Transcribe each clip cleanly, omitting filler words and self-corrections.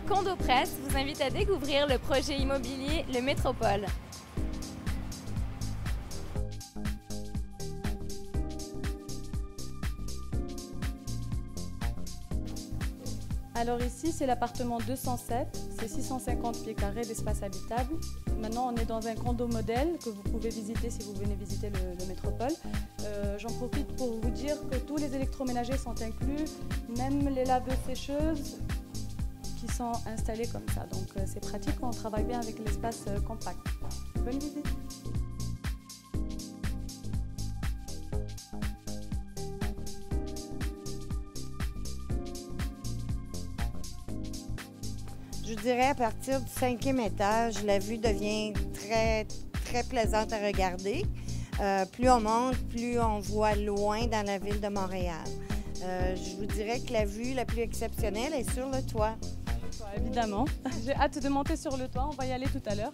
Condo Presse vous invite à découvrir le projet immobilier Le Métropole. Alors ici, c'est l'appartement 207, c'est 650 pieds carrés d'espace habitable. Maintenant, on est dans un condo modèle que vous pouvez visiter si vous venez visiter le Métropole. J'en profite pour vous dire que tous les électroménagers sont inclus, même les laveuses-sécheuses qui sont installées comme ça. Donc c'est pratique, on travaille bien avec l'espace compact. Bonne visite! Je dirais à partir du 5e étage, la vue devient très plaisante à regarder. Plus on monte, plus on voit loin dans la ville de Montréal. Je vous dirais que la vue la plus exceptionnelle est sur le toit. Évidemment. J'ai hâte de monter sur le toit, on va y aller tout à l'heure.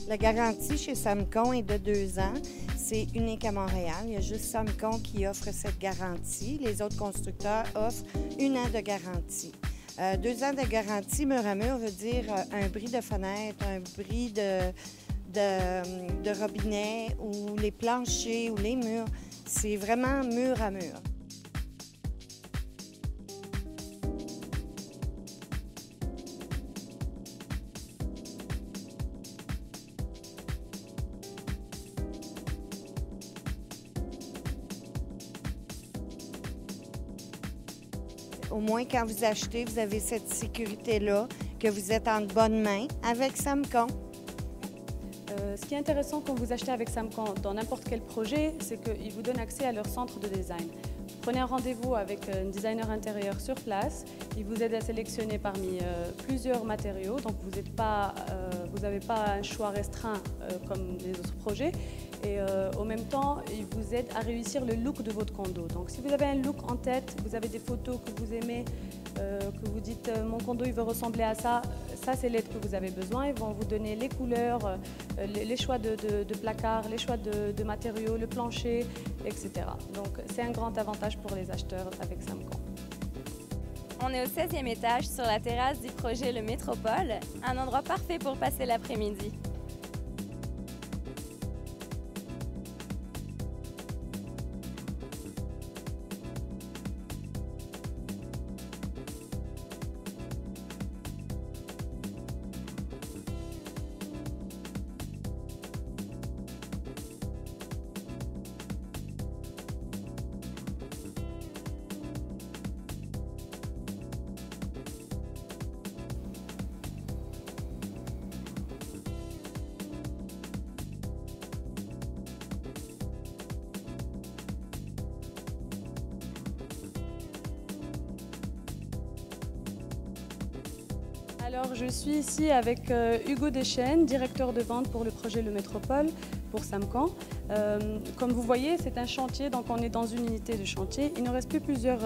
La garantie chez Samcon est de 2 ans. C'est unique à Montréal. Il y a juste Samcon qui offre cette garantie. Les autres constructeurs offrent 1 an de garantie. 2 ans de garantie, mur à mur, veut dire un bris de fenêtre, un bris de robinet ou les planchers ou les murs. C'est vraiment mur à mur. Au moins, quand vous achetez, vous avez cette sécurité-là, que vous êtes en bonne main avec Samcon. Ce qui est intéressant quand vous achetez avec Samcon dans n'importe quel projet, c'est qu'ils vous donnent accès à leur centre de design. Prenez un rendez-vous avec un designer intérieur sur place. Il vous aide à sélectionner parmi plusieurs matériaux, donc vous n'avez pas un choix restreint comme les autres projets. Et en même temps, il vous aide à réussir le look de votre condo. Donc si vous avez un look en tête, vous avez des photos que vous aimez, que vous dites mon condo il veut ressembler à ça, ça c'est l'aide que vous avez besoin. Ils vont vous donner les couleurs, les choix de placards, les choix de matériaux, le plancher, etc. Donc c'est un grand avantage pour les acheteurs avec Samcon. On est au 16e étage sur la terrasse du projet Le Métropole, un endroit parfait pour passer l'après-midi. Alors, je suis ici avec Hugo Deschênes, directeur de vente pour le projet Le Métropole pour Samcon. Comme vous voyez, c'est un chantier, donc on est dans une unité de chantier. Il ne reste plus plusieurs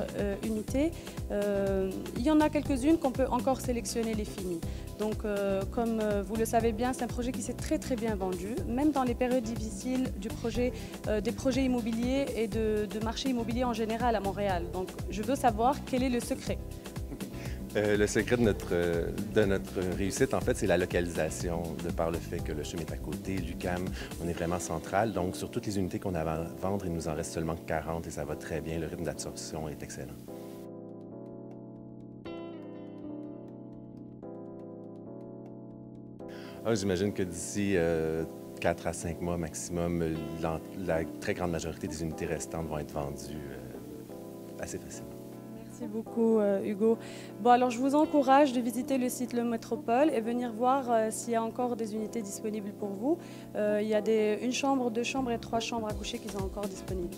unités. Il y en a quelques-unes qu'on peut encore sélectionner les finis. Donc, comme vous le savez bien, c'est un projet qui s'est très bien vendu, même dans les périodes difficiles du projet, des projets immobiliers et de marché immobilier en général à Montréal. Donc, je veux savoir quel est le secret. Le secret de notre réussite, en fait, c'est la localisation, de par le fait que le CHUM est à côté, l'UQAM, on est vraiment central. Donc, sur toutes les unités qu'on a à vendre, il nous en reste seulement 40 et ça va très bien. Le rythme d'absorption est excellent. J'imagine que d'ici 4 à 5 mois maximum, la très grande majorité des unités restantes vont être vendues assez facilement. Merci beaucoup Hugo. Bon, alors je vous encourage de visiter le site Le Métropole et venir voir s'il y a encore des unités disponibles pour vous. Il y a une chambre, 2 chambres et 3 chambres à coucher qui sont encore disponibles.